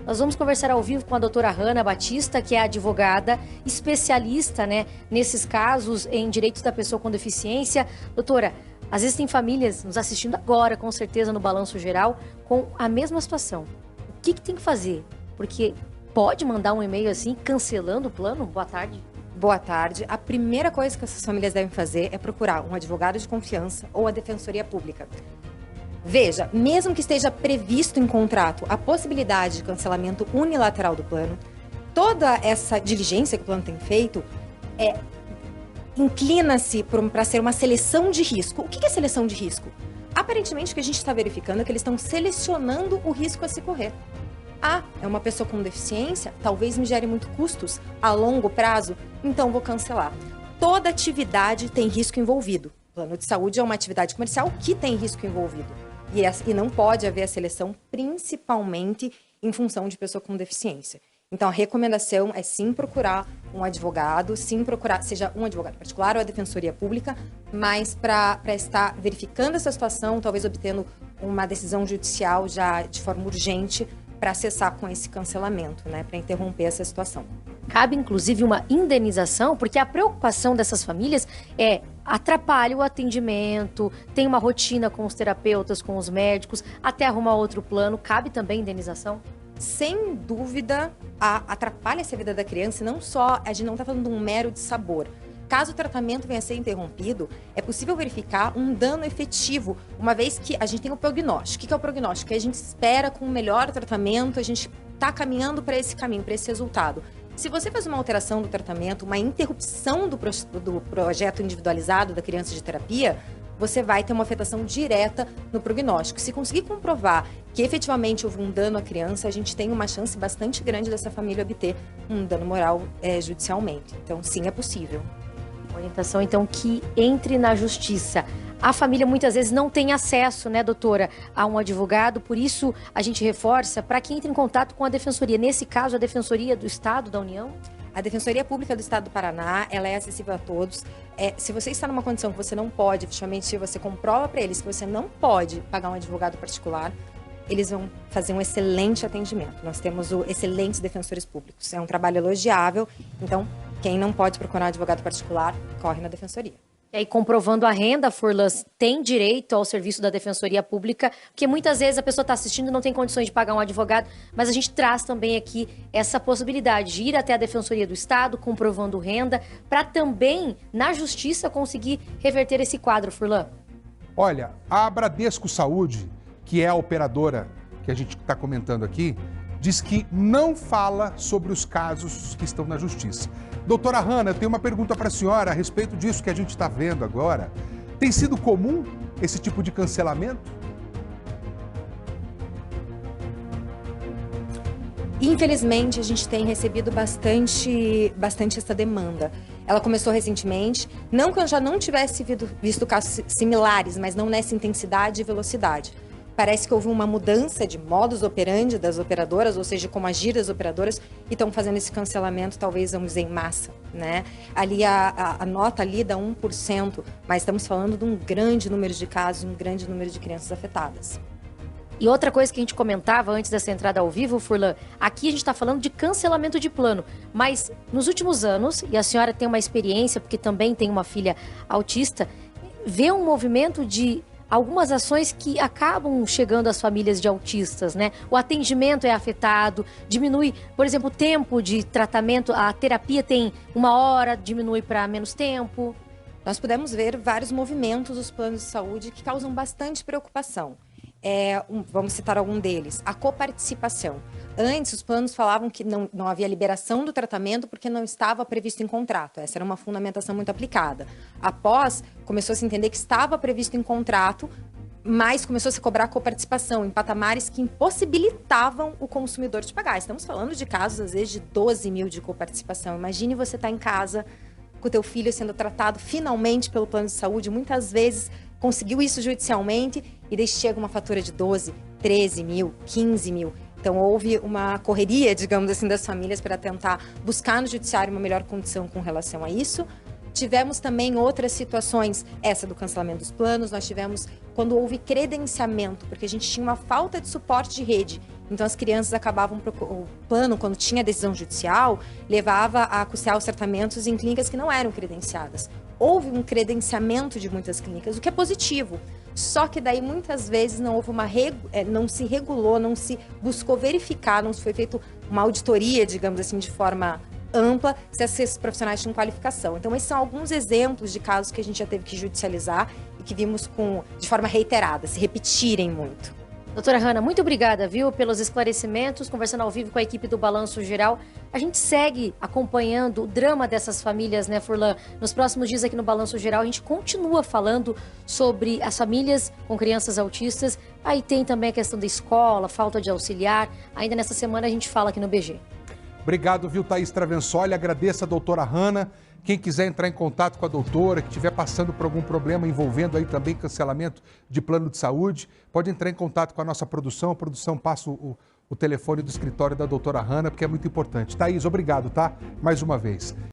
Nós vamos conversar ao vivo com a doutora Hanna Batista, que é advogada especialista, né, nesses casos em direitos da pessoa com deficiência. Doutora, às vezes tem famílias nos assistindo agora, com certeza, no Balanço Geral, com a mesma situação. O que tem que fazer? Porque pode mandar um e-mail assim, cancelando o plano? Boa tarde. Boa tarde. A primeira coisa que essas famílias devem fazer é procurar um advogado de confiança ou a Defensoria Pública. Veja, mesmo que esteja previsto em contrato a possibilidade de cancelamento unilateral do plano, toda essa diligência que o plano tem feito inclina-se para ser uma seleção de risco. O que é seleção de risco? Aparentemente, o que a gente está verificando é que eles estão selecionando o risco a se correr. É uma pessoa com deficiência, talvez me gere muito custos a longo prazo, então vou cancelar. Toda atividade tem risco envolvido. Plano de saúde é uma atividade comercial que tem risco envolvido. E não pode haver a seleção, principalmente em função de pessoa com deficiência. Então, a recomendação é sim procurar um advogado, seja um advogado particular ou a Defensoria Pública, mas para estar verificando essa situação, talvez obtendo uma decisão judicial já de forma urgente para cessar com esse cancelamento, né, para interromper essa situação. Cabe, inclusive, uma indenização, porque a preocupação dessas famílias atrapalha o atendimento, tem uma rotina com os terapeutas, com os médicos, até arrumar outro plano. Cabe também indenização? Sem dúvida, atrapalha-se a vida da criança, e não só, a gente não está falando de um mero dissabor. Caso o tratamento venha a ser interrompido, é possível verificar um dano efetivo, uma vez que a gente tem o prognóstico. O que é o prognóstico? Que a gente espera com um melhor tratamento, a gente está caminhando para esse caminho, para esse resultado. Se você faz uma alteração do tratamento, uma interrupção do projeto individualizado da criança de terapia, você vai ter uma afetação direta no prognóstico. Se conseguir comprovar que efetivamente houve um dano à criança, a gente tem uma chance bastante grande dessa família obter um dano moral judicialmente. Então, sim, é possível. Orientação, então, que entre na justiça. A família muitas vezes não tem acesso, né, doutora, a um advogado, por isso a gente reforça para que entre em contato com a Defensoria. Nesse caso, a Defensoria do Estado, da União? A Defensoria Pública do Estado do Paraná, ela é acessível a todos. Se você está numa condição que você não pode, efetivamente, se você comprova para eles que você não pode pagar um advogado particular, eles vão fazer um excelente atendimento. Nós temos excelentes defensores públicos. É um trabalho elogiável, então quem não pode procurar um advogado particular, corre na Defensoria. E aí, comprovando a renda, Furlan, tem direito ao serviço da Defensoria Pública, porque muitas vezes a pessoa está assistindo e não tem condições de pagar um advogado, mas a gente traz também aqui essa possibilidade de ir até a Defensoria do Estado, comprovando renda, para também, na Justiça, conseguir reverter esse quadro, Furlan. Olha, a Bradesco Saúde, que é a operadora que a gente está comentando aqui, diz que não fala sobre os casos que estão na Justiça. Doutora Hanna, eu tenho uma pergunta para a senhora a respeito disso que a gente está vendo agora. Tem sido comum esse tipo de cancelamento? Infelizmente, a gente tem recebido bastante essa demanda. Ela começou recentemente, não que eu já não tivesse visto casos similares, mas não nessa intensidade e velocidade. Parece que houve uma mudança de modus operandi das operadoras, ou seja, como agir das operadoras, e estão fazendo esse cancelamento, talvez, vamos dizer, em massa, né? Ali a nota ali dá 1%, mas estamos falando de um grande número de casos, um grande número de crianças afetadas. E outra coisa que a gente comentava antes dessa entrada ao vivo, Furlan, aqui a gente está falando de cancelamento de plano, mas nos últimos anos, e a senhora tem uma experiência, porque também tem uma filha autista, vê um movimento de algumas ações que acabam chegando às famílias de autistas, né? O atendimento é afetado, diminui, por exemplo, o tempo de tratamento, a terapia tem 1 hora, diminui para menos tempo. Nós pudemos ver vários movimentos dos planos de saúde que causam bastante preocupação. Vamos citar algum deles. A coparticipação. Antes, os planos falavam que não havia liberação do tratamento porque não estava previsto em contrato. Essa era uma fundamentação muito aplicada. Após, começou a se entender que estava previsto em contrato, mas começou a se cobrar coparticipação em patamares que impossibilitavam o consumidor de pagar. Estamos falando de casos, às vezes, de 12 mil de coparticipação. Imagine você estar em casa com o teu filho sendo tratado finalmente pelo plano de saúde, muitas vezes conseguiu isso judicialmente e daí chega uma fatura de 12, 13 mil, 15 mil. Então, houve uma correria, digamos assim, das famílias para tentar buscar no judiciário uma melhor condição com relação a isso. Tivemos também outras situações, essa do cancelamento dos planos, nós tivemos quando houve credenciamento, porque a gente tinha uma falta de suporte de rede Então as crianças acabavam, o plano, quando tinha decisão judicial, levava a custear os tratamentos em clínicas que não eram credenciadas. Houve um credenciamento de muitas clínicas, o que é positivo. Só que daí muitas vezes não houve não se regulou, não se buscou verificar, não se foi feita uma auditoria, digamos assim, de forma ampla, se esses profissionais tinham qualificação. Então, esses são alguns exemplos de casos que a gente já teve que judicializar e que vimos de forma reiterada, se repetirem muito. Doutora Hanna, muito obrigada, viu, pelos esclarecimentos, conversando ao vivo com a equipe do Balanço Geral. A gente segue acompanhando o drama dessas famílias, né, Furlan? Nos próximos dias aqui no Balanço Geral, a gente continua falando sobre as famílias com crianças autistas. Aí tem também a questão da escola, falta de auxiliar. Ainda nessa semana a gente fala aqui no BG. Obrigado, viu, Thaís Travensoli. Agradeço a doutora Hanna. Quem quiser entrar em contato com a doutora, que estiver passando por algum problema envolvendo aí também cancelamento de plano de saúde, pode entrar em contato com a nossa produção. A produção passa o telefone do escritório da doutora Hanna, porque é muito importante. Thaís, obrigado, tá? Mais uma vez.